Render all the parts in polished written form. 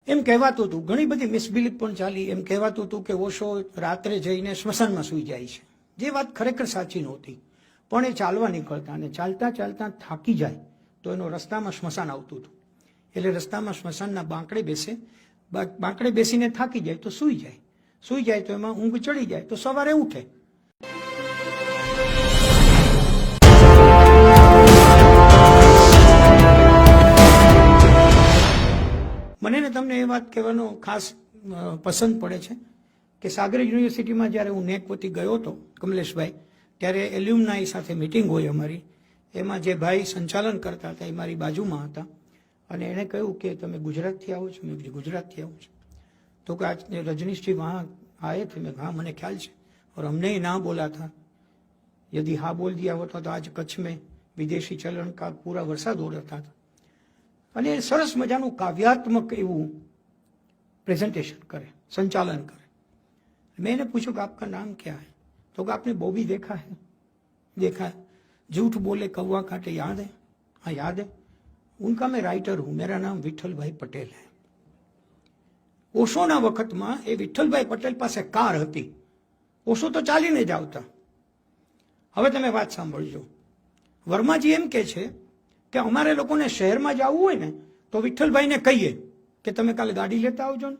એમ કહેવાતું હતું, ઘણી બધી મિસબિલીફ પણ ચાલી. એમ કહેવાતું હતું કે ઓશો રાત્રે જઈને સ્મશાનમાં સૂઈ જાય છે, જે વાત ખરેખર સાચી નહોતી. પણ એ ચાલવા નીકળતા અને ચાલતા ચાલતા થાકી જાય તો એનો રસ્તામાં સ્મશાન આવતું હતું. એટલે રસ્તામાં સ્મશાનના બાંકડે બેસીને થાકી જાય તો સૂઈ જાય તો એમાં ઊંઘ ચડી જાય તો સવારે ઉઠે. મને ને તમને એ વાત કહેવાનો ખાસ પસંદ પડે છે કે સાગર યુનિવર્સિટીમાં જ્યારે હું નેક વતી ગયો હતો કમલેશભાઈ, ત્યારે એલ્યુમનાઈ સાથે મિટિંગ હોય અમારી. એમાં જે ભાઈ સંચાલન કરતા હતા એ મારી બાજુમાં હતા અને એણે કહ્યું કે તમે ગુજરાતથી આવો છો? મેં કીધું ગુજરાતથી આવું છું. તો કે આજ रजनीश वहाँ आए थे? मैं हाँ, મને ખ્યાલ છે और हमने ही ना बोला था, यदि हाँ बोल दिया होता तो आज कच्छ में विदेशी चलन का पूरा वरसाद हो रहा था. અને સરસ મજાનું કાવ્યાત્મક એવું પ્રેઝન્ટેશન કરે, સંચાલન કરે. મેં એને પૂછ્યું કે આપકા નામ क्या है? तो कि आपने बॉबी देखा है? देखा है. झूठ बोले कौवा काटे याद है? हाँ याद है. उनका मैं राइटर हूं, मेरा नाम विठ्ठलभाई पटेल है. ઓશોના વખતમાં એ વિઠ્ઠલભાઈ પટેલ પાસે કાર હતી. ઓશો તો ચાલીને જ આવતા. હવે તમે વાત સાંભળજો. વર્માજી એમ કે છે કે અમારે લોકોને શહેરમાં જવું હોય ને તો વિઠ્ઠલભાઈને કહીએ કે તમે કાલે ગાડી લેતા આવજો ને,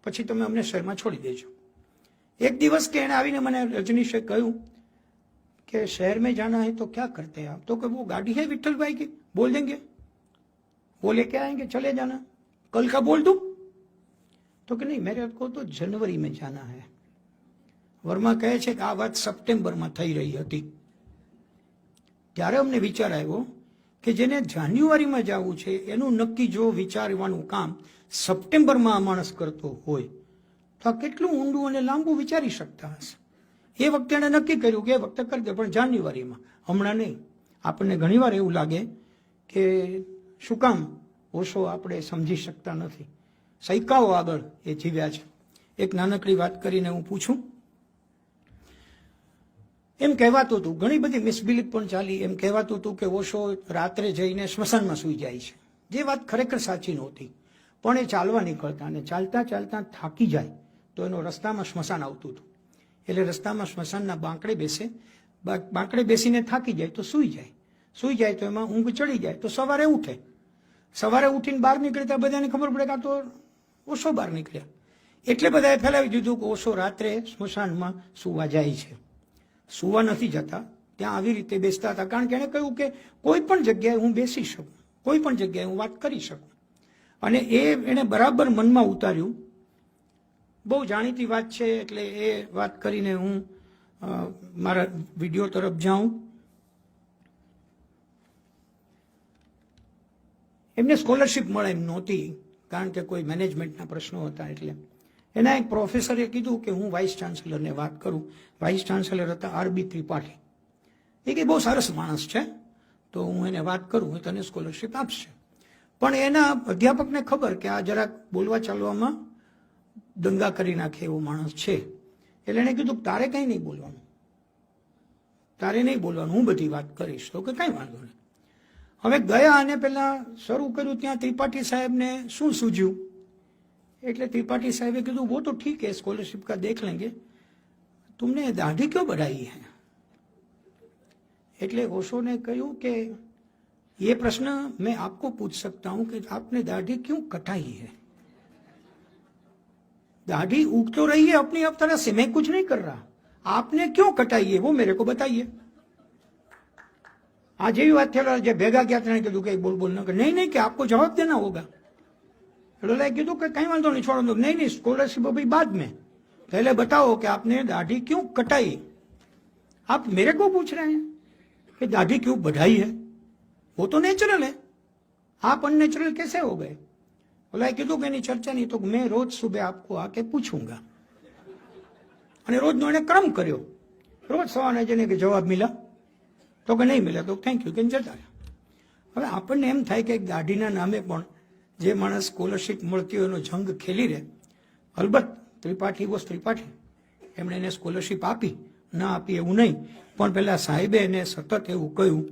પછી તમે અમને શહેરમાં છોડી દેજો. એક દિવસ કે એને આવીને મને રજનીશે કહ્યું કે शहर में जाना है तो क्या करते हैं आप? तो कि वो गाड़ी है विठ्ठल भाई की, बोल देंगे, वो लेके आएंगे, चले जाना. कल का बोल दूं? तो कि नहीं, मेरे को तो जनवरी में जाना है. વર્મા કહે છે કે આ વાત સપ્ટેમ્બરમાં થઈ રહી હતી. ત્યારે અમને વિચાર આવ્યો કે જેને જાન્યુઆરીમાં જવું છે એનું નક્કી જો વિચારવાનું કામ સપ્ટેમ્બરમાં આ માણસ કરતો હોય તો આ કેટલું ઊંડું અને લાંબુ વિચારી શકતા હશે. એ વખતે એણે નક્કી કર્યું કે એ વખતે કરી દે, પણ જાન્યુઆરીમાં, હમણાં નહીં. આપણને ઘણીવાર એવું લાગે કે શું કામ ઓશો આપણે સમજી શકતા નથી. સૈકાઓ આગળ એ જીવ્યા છે. એક નાનકડી વાત કરીને હું પૂછું. એમ કહેવાતું હતું, ઘણી બધી મિસબિલીફ પણ ચાલી. એમ કહેવાતું હતું કે ઓશો રાત્રે જઈને સ્મશાનમાં સૂઈ જાય છે, જે વાત ખરેખર સાચી નહોતી. પણ એ ચાલવા નીકળતા અને ચાલતા ચાલતા થાકી જાય તો એનો રસ્તામાં સ્મશાન આવતું હતું. એટલે રસ્તામાં સ્મશાનના બાંકડે બેસીને થાકી જાય તો સૂઈ જાય તો એમાં ઊંઘ ચડી જાય તો સવારે ઉઠે. સવારે ઉઠીને બહાર નીકળતા બધાને ખબર પડે કે આ તો ઓશો બહાર નીકળ્યા. એટલે બધાએ ફેલાવી દીધું કે ઓશો રાત્રે સ્મશાનમાં સૂવા જાય છે. સૂવા નથી જતા, ત્યાં આવી રીતે બેસતા હતા. કારણ કે એણે કહ્યું કે કોઈ પણ જગ્યાએ હું બેસી શકું, કોઈ પણ જગ્યાએ હું વાત કરી શકું. અને એ એણે બરાબર મનમાં ઉતાર્યું. બહુ જાણીતી વાત છે એટલે એ વાત કરીને હું મારા વિડીયો તરફ જાઉં. એમને સ્કોલરશિપ મળે એમ નહોતી, કારણ કે કોઈ મેનેજમેન્ટના પ્રશ્નો હતા. એટલે એના એક પ્રોફેસરે કીધું કે હું વાઇસ ચાન્સેલરને વાત કરું. વાઇસ ચાન્સેલર હતા આરબી ત્રિપાઠી. એ કે બહુ સરસ માણસ છે, તો હું એને વાત કરું, એ તને સ્કોલરશિપ આપશે. પણ એના અધ્યાપકને ખબર કે આ જરાક બોલવા ચાલવામાં દંગા કરી નાખે એવો માણસ છે. એટલે એણે કીધું તારે કંઈ નહીં બોલવાનું, હું બધી વાત કરીશ. તો કે કંઈ વાંધો નહીં. હવે ગયા અને પેલા શરૂ કર્યું ત્યાં ત્રિપાઠી સાહેબને શું સૂઝ્યું? એટલે ત્રિપાठी साहब कहा वो तो ठीक है, स्कॉलरशिप का देख लेंगे, तुमने दाढ़ी क्यों बढ़ाई है? એટલે ઓશો ने કહ્યું કે ये प्रश्न मैं आपको पूछ सकता हूं कि आपने दाढ़ी क्यों कटाई है? दाढ़ी उग तो रही है अपनी आप तरह से, मैं कुछ नहीं कर रहा, आपने क्यों कटाई है वो मेरे को बताइए. आज ये बात थी, जब भेगा गया था कहा कि बोल बोलना कि नहीं कि आपको जवाब देना होगा. कीधु कि कहीं वांधो नहीं, छोड़ो. नहीं, स्कॉलरशिप अभी बाद में, पहले बताओ कि आपने दाढ़ी क्यों कटाई. आप मेरे को पूछ रहे हैं कि दाढ़ी क्यों बढ़ाई है? वो तो नेचुरल है, आप अननेचुरल कैसे हो गए? बोला कीधु कि चर्चा नहीं, तो मैं रोज सुबह आपको आके पूछूंगा. અને રોજનો એને ક્રમ કર્યો. રોજ સવારે જઈને કે જવાબ મિલા, તો કે નહીં મિલા તો થેન્ક યુ કે જતા રહ્યા. હવે આપણને એમ થાય કે દાઢીના નામે પણ જે માણસ સ્કોલરશિપ મળતી હોય એનો જંગ ખેલી રહે. અલબત્ત ત્રિપાઠી વોઝ ત્રિપાઠી, એમણે એને સ્કોલરશિપ આપી, ના આપી એવું નહીં. પણ પેલા સાહેબે એને સતત એવું કહ્યું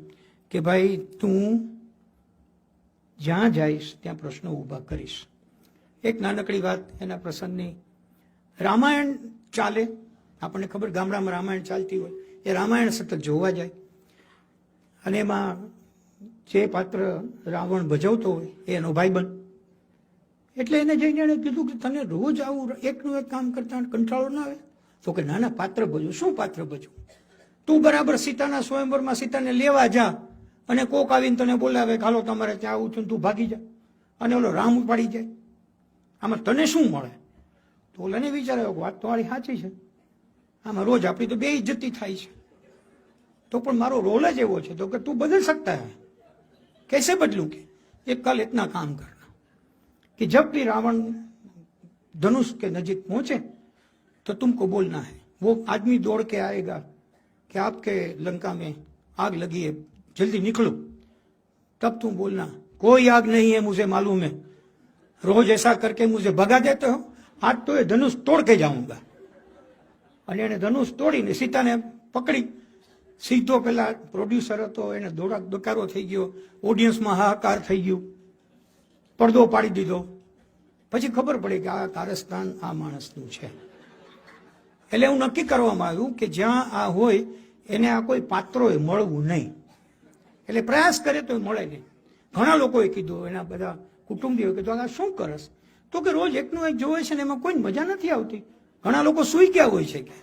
કે ભાઈ તું જ્યાં જઈશ ત્યાં પ્રશ્નો ઊભા કરીશ. એક નાનકડી વાત એના પ્રસંગની. રામાયણ ચાલે, આપણને ખબર ગામડામાં રામાયણ ચાલતી હોય, એ રામાયણ સતત જોવા જાય અને એમાં જે પાત્ર રાવણ ભજવતો હોય એ એનો ભાઈબંધ. એટલે એને જઈને એણે કીધું કે તને રોજ આવું એકનું એક કામ કરતા કંટાળો ના આવે? તો કે નાના પાત્ર ભજવું. શું પાત્ર ભજવું? તું બરાબર સીતાના સ્વયંવરમાં સીતાને લેવા જા અને કોક આવીને તને બોલાવે કે હાલો તમારે ત્યાં આવું છું, તું ભાગી જા અને ઓલો રામ ઉપાડી જાય. આમાં તને શું મળે? તો ઓલાને વિચારે વાત તો મારી સાચી છે, આમાં રોજ આપણી તો બે ઇજ્જતી થાય છે, તો પણ મારો રોલ જ એવો છે. તો કે તું બદલ सकता है. कैसे बदलूं? के एक कल इतना काम करना कि जब भी रावण धनुष के नजीक पहुंचे तो तुमको बोलना है, वो आदमी दौड़ के आएगा कि आपके लंका में आग लगी है, जल्दी निकलो. तब तुम बोलना कोई आग नहीं है, मुझे मालूम है, रोज ऐसा करके मुझे भगा देते हो, आज तो ये धनुष तोड़ के जाऊंगा. અને એને ધનુષ તોડીને સીતાને પકડી. સીધો પેલા પ્રોડ્યુસર હતો એને દોકારો થઈ ગયો, ઓડિયન્સમાં હાહાકાર થઈ ગયું, પડદો પાડી દીધો. પછી ખબર પડી કે આ કારસ્તાન આ માણસનું છે. એટલે એવું નક્કી કરવામાં આવ્યું કે જ્યાં આ હોય એને આ કોઈ પાત્રોએ મળવું નહીં. એટલે પ્રયાસ કરે તો મળે નહીં. ઘણા લોકોએ કીધું, એના બધા કુટુંબીઓ કીધું આ શું કરસ? તો કે રોજ એકનું એક જોવે છે ને એમાં કોઈ મજા નથી આવતી. ઘણા લોકો સૂઈ ગયા હોય છે કે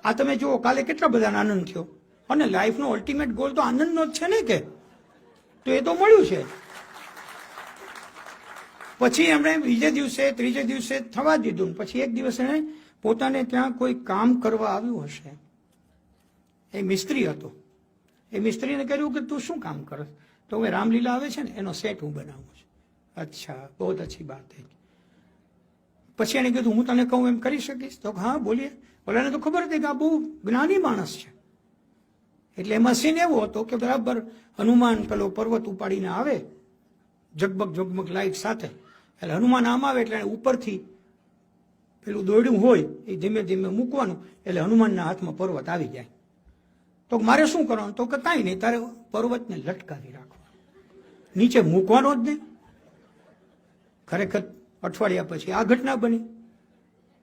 આ તમે જુઓ કાલે કેટલા બધાને આનંદ થયો, અને લાઈફનો અલ્ટિમેટ ગોલ તો આનંદનો જ છે ને, કે તો એ તો મળ્યું છે. પછી એમણે બીજે દિવસે ત્રીજે દિવસે થવા દીધું. પછી એક દિવસ એણે પોતાને ત્યાં કોઈ કામ કરવા આવ્યું હશે, એ મિસ્ત્રી હતો. એ મિસ્ત્રીને કહ્યું કે તું શું કામ કરસ? તો હવે રામલીલા આવે છે ને એનો સેટ હું બનાવું છું. અચ્છા, બહુ અચ્છી બાત હૈ. પછી એને કીધું હું તને કહું એમ કરી શકીશ? તો હા બોલીએ. ઓલાને તો ખબર હતી કે આ બહુ જ્ઞાની માણસ છે. એટલે એમાં સીન એવો હતો કે બરાબર હનુમાન પેલો પર્વત ઉપાડીને આવે ઝગમગ ઝગમગ લાઈટ સાથે. એટલે હનુમાન આમ આવે એટલે ઉપરથી પેલું દોરડું હોય એ ધીમે ધીમે મૂકવાનું, એટલે હનુમાનના હાથમાં પર્વત આવી જાય. તો મારે શું કરવાનું? તો કે કાંઈ નહીં, તારે પર્વતને લટકાવી રાખવાનો, નીચે મૂકવાનો જ નહીં. ખરેખર અઠવાડિયા પછી આ ઘટના બની.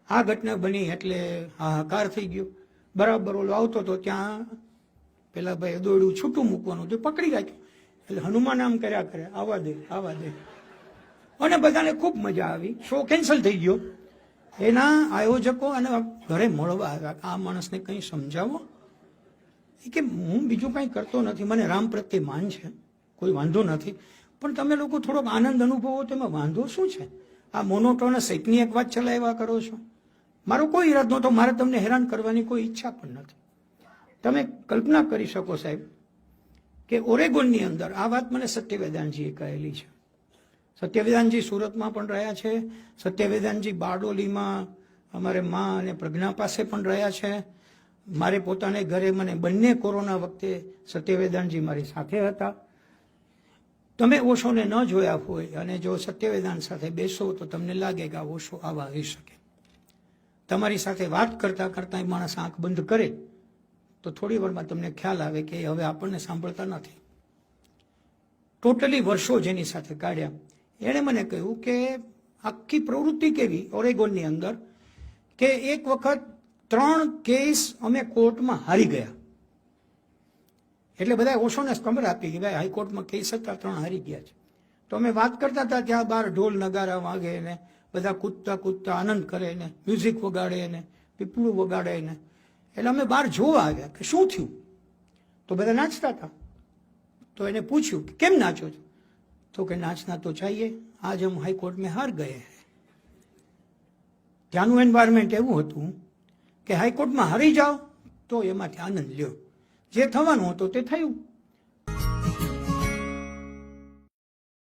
આ ઘટના બની એટલે હાહાકાર થઈ ગયો. બરાબર ઓલો આવતો તો ત્યાં પેલા ભાઈ દોરડું છૂટું મૂકવાનું તો પકડી રાખ્યું. એટલે હનુમાન આમ કર્યા કરે, આવા દે આવા દે. અને બધાને ખૂબ મજા આવી. શો કેન્સલ થઈ ગયો. એના આયોજકો અને ઘરે મળવા આવ્યા, આ માણસને કંઈ સમજાવો. એ કે હું બીજું કંઈ કરતો નથી, મને રામ પ્રત્યે માન છે, કોઈ વાંધો નથી, પણ તમે લોકો થોડોક આનંદ અનુભવો તો એમાં વાંધો શું છે? આ મોનોટોનસ એકની એક વાત ચલાવ્યા કરો છો. મારો કોઈ ઈરાદો નહોતો, મારે તમને હેરાન કરવાની કોઈ ઈચ્છા પણ નથી. તમે કલ્પના કરી શકો સાહેબ કે ઓરેગોનની અંદર આ વાત મને સત્યવેદાંતજીએ કહેલી છે. સત્યવેદાંતજી સુરતમાં પણ રહ્યા છે, સત્યવેદાંતજી બારડોલીમાં અમારે મા અને પ્રજ્ઞા પાસે પણ રહ્યા છે. મારે પોતાને ઘરે મને બંને કોરોના વખતે સત્યવેદાંતજી મારી સાથે હતા. તમે ઓશોને ન જોયા હોય અને જો સત્યવેદાંત સાથે બેસો તો તમને લાગે કે આ ઓશો આવા હોઈ શકે. તમારી સાથે વાત કરતા કરતા એ માણસ આંખ બંધ કરે તો થોડી વારમાં તમને ખ્યાલ આવે કે હવે આપણને સાંભળતા નથી. ટોટલી વર્ષો જેની સાથે કાઢ્યા. એણે મને કહ્યું કે આખી પ્રવૃત્તિ કેવી ઓરેગોનની અંદર કે એક વખત 3 કેસ અમે કોર્ટમાં હારી ગયા. એટલે બધા ઓશોને ખબર આપી કે ભાઈ હાઈકોર્ટમાં કેસ હતા, 3 હારી ગયા છે. તો અમે વાત કરતા હતા ત્યાં બહાર ઢોલ નગારા વાગે ને બધા કૂદતા કૂદતા આનંદ કરે ને મ્યુઝિક વગાડે ને પીપળું વગાડે ને. એટલે અમે બહાર જોવા આવ્યા કે શું થયું. તો બધા નાચતા હતા. તો એને પૂછ્યું કે કેમ નાચો છો? તો કે નાચના તો ચાહીએ, આજ હમ હાઈકોર્ટ મેં હાર ગયે હૈ. ત્યાંનું એન્વાયરમેન્ટ એવું હતું કે હાઈકોર્ટમાં હારી જાઓ તો એમાંથી આનંદ લ્યો, જે થવાનું હતું તે થયું.